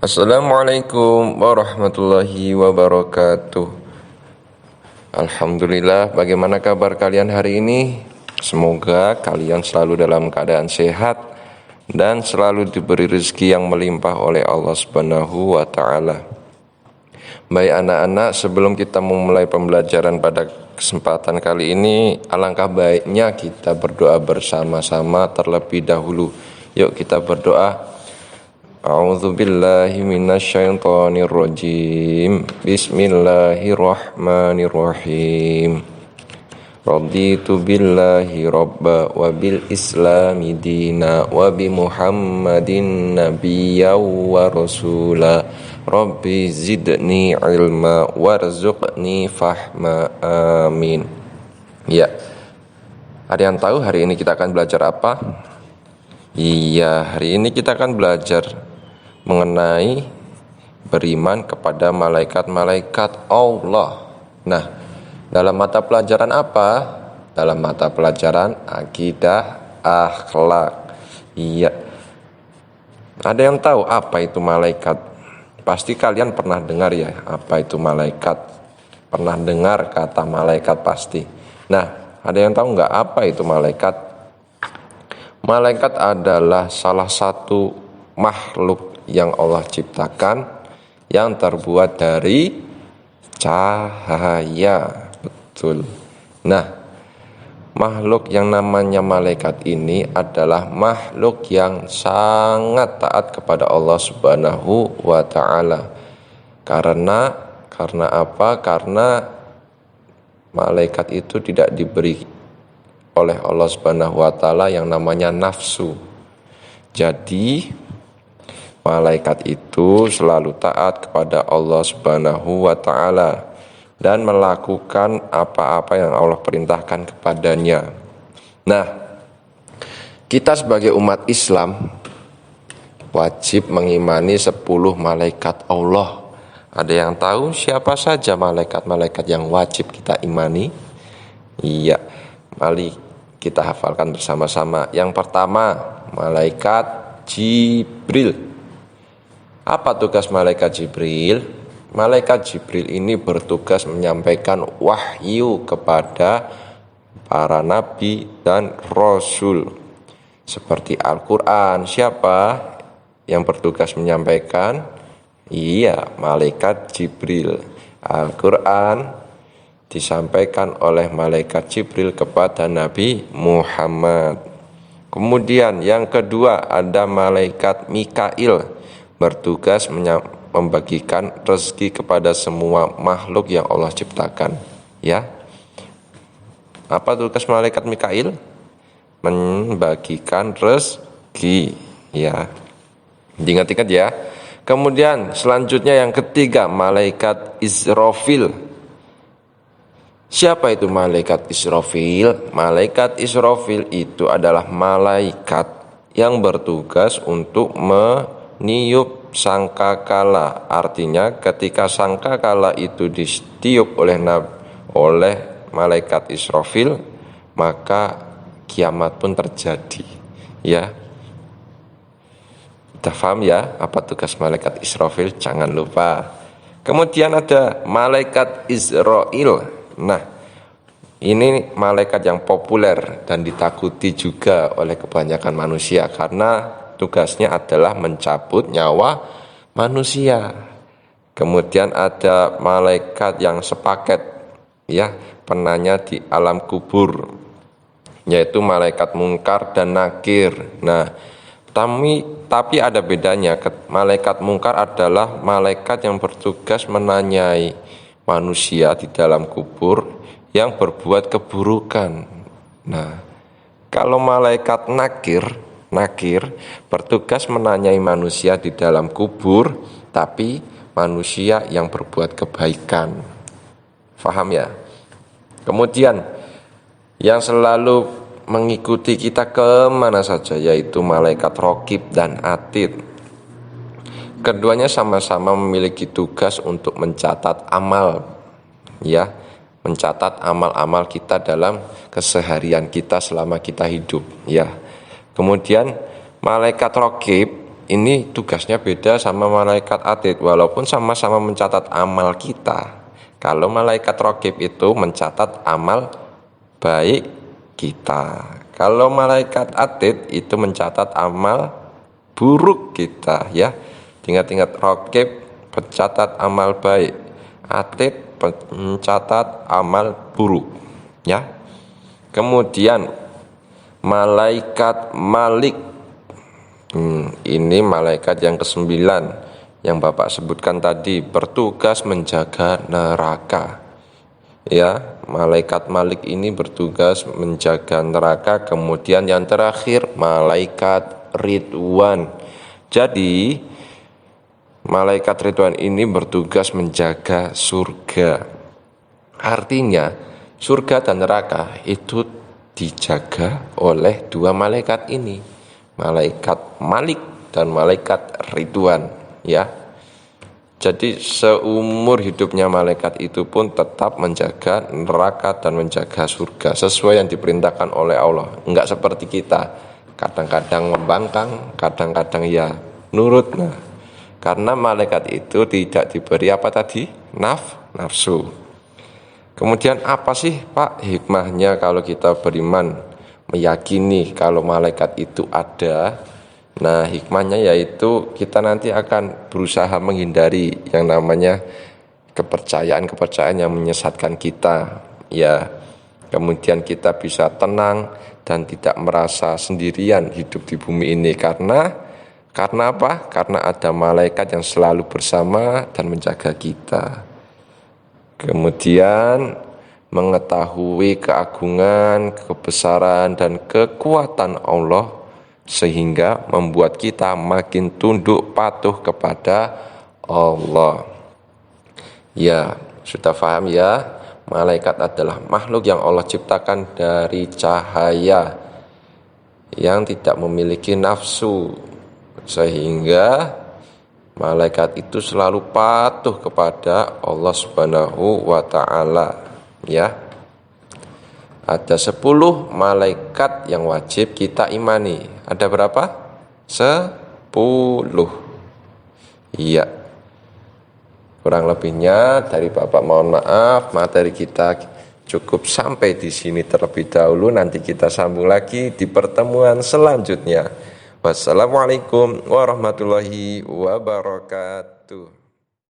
Assalamualaikum warahmatullahi wabarakatuh. Alhamdulillah, bagaimana kabar kalian hari ini? Semoga kalian selalu dalam keadaan sehat dan selalu diberi rezeki yang melimpah oleh Allah Subhanahu wa taala. Baik anak-anak, sebelum kita memulai pembelajaran pada kesempatan kali ini, alangkah baiknya kita berdoa bersama-sama terlebih dahulu. Yuk kita berdoa. A'udzu billahi minasyaitonir rajim. Bismillahirrahmanirrahim. Raditu billahi rabba wa bil islami dina wa bi Muhammadin nabiyya wa rasula. Rabbi zidni ilma warzuqni fahma. Amin. Ya. Ada yang tahu hari ini kita akan belajar apa? Iya, hari ini kita akan belajar mengenai beriman kepada malaikat-malaikat Allah. Nah, dalam mata pelajaran apa? Dalam mata pelajaran akidah akhlak. Iya. Ada yang tahu apa itu malaikat? Pasti kalian pernah dengar ya, apa itu malaikat? Pernah dengar kata malaikat pasti. Nah, ada yang tahu nggak apa itu malaikat? Malaikat adalah salah satu makhluk yang Allah ciptakan yang terbuat dari cahaya. Betul. Nah, makhluk yang namanya malaikat ini adalah makhluk yang sangat taat kepada Allah Subhanahu wa taala. Karena apa? Karena malaikat itu tidak diberi oleh Allah Subhanahu wa taala yang namanya nafsu. Jadi malaikat itu selalu taat kepada Allah Subhanahu wa taala dan melakukan apa-apa yang Allah perintahkan kepadanya. Nah, kita sebagai umat Islam wajib mengimani 10 malaikat Allah. Ada yang tahu siapa saja malaikat-malaikat yang wajib kita imani? Iya, mari kita hafalkan bersama-sama. Yang pertama, malaikat Jibril. Apa tugas malaikat Jibril? Malaikat Jibril ini bertugas menyampaikan wahyu kepada para nabi dan rasul. Seperti Al-Quran, siapa yang bertugas menyampaikan? Iya, malaikat Jibril. Al-Quran disampaikan oleh malaikat Jibril kepada Nabi Muhammad. Kemudian yang kedua ada malaikat Mikail, bertugas membagikan rezeki kepada semua makhluk yang Allah ciptakan. Ya. Apa tugas malaikat Mikail? Membagikan rezeki. Ya. Ingat-ingat ya. Kemudian selanjutnya yang ketiga malaikat Israfil. Siapa itu malaikat Israfil? Malaikat Israfil itu adalah malaikat yang bertugas untuk meniup sangkakala. Artinya ketika sangkakala itu ditiup oleh malaikat Israfil, maka kiamat pun terjadi. Ya. Kita paham ya apa tugas malaikat Israfil? Jangan lupa. Kemudian ada malaikat Israel. Nah, ini malaikat yang populer dan ditakuti juga oleh kebanyakan manusia karena tugasnya adalah mencabut nyawa manusia. Kemudian ada malaikat yang sepaket ya, penanya di alam kubur, yaitu malaikat Mungkar dan Nakir. Nah, tapi ada bedanya. Malaikat Mungkar adalah malaikat yang bertugas menanyai manusia di dalam kubur yang berbuat keburukan. Nah, kalau malaikat Nakir bertugas menanyai manusia di dalam kubur, tapi manusia yang berbuat kebaikan. Faham ya? Kemudian yang selalu mengikuti kita kemana saja, yaitu malaikat Raqib dan Atid. Keduanya sama-sama memiliki tugas untuk mencatat amal, ya, mencatat amal-amal kita dalam keseharian kita selama kita hidup, ya. Kemudian malaikat Raqib ini tugasnya beda sama malaikat atid, walaupun sama-sama mencatat amal kita. Kalau malaikat raqib itu mencatat amal baik kita. Kalau malaikat atid itu mencatat amal buruk kita, ya. Ingat-ingat, raqib pencatat amal baik, atid pencatat amal buruk, ya. Kemudian malaikat Malik, ini malaikat yang ke-9 yang Bapak sebutkan tadi, bertugas menjaga neraka. Ya, malaikat Malik ini bertugas menjaga neraka. Kemudian yang terakhir malaikat Ridwan. Jadi malaikat Ridwan ini bertugas menjaga surga. Artinya surga dan neraka itu dijaga oleh dua malaikat ini, malaikat Malik dan malaikat Ridwan, ya. Jadi seumur hidupnya malaikat itu pun tetap menjaga neraka dan menjaga surga sesuai yang diperintahkan oleh Allah. Enggak seperti kita, kadang-kadang membangkang, kadang-kadang ya nurut. Nah, karena malaikat itu tidak diberi apa tadi? Nafsu. Kemudian apa sih Pak hikmahnya kalau kita beriman, meyakini kalau malaikat itu ada? Nah, hikmahnya yaitu kita nanti akan berusaha menghindari yang namanya kepercayaan-kepercayaan yang menyesatkan kita, ya. Kemudian kita bisa tenang dan tidak merasa sendirian hidup di bumi ini karena apa? Karena ada malaikat yang selalu bersama dan menjaga kita. Kemudian mengetahui keagungan, kebesaran dan kekuatan Allah sehingga membuat kita makin tunduk patuh kepada Allah. Ya, sudah paham ya? Malaikat adalah makhluk yang Allah ciptakan dari cahaya yang tidak memiliki nafsu, sehingga malaikat itu selalu patuh kepada Allah Subhanahu wa ta'ala, ya. Ada 10 malaikat yang wajib kita imani. Ada berapa? 10. Iya. Kurang lebihnya dari Bapak mohon maaf, materi kita cukup sampai di sini terlebih dahulu. Nanti kita sambung lagi di pertemuan selanjutnya. Wassalamualaikum warahmatullahi wabarakatuh.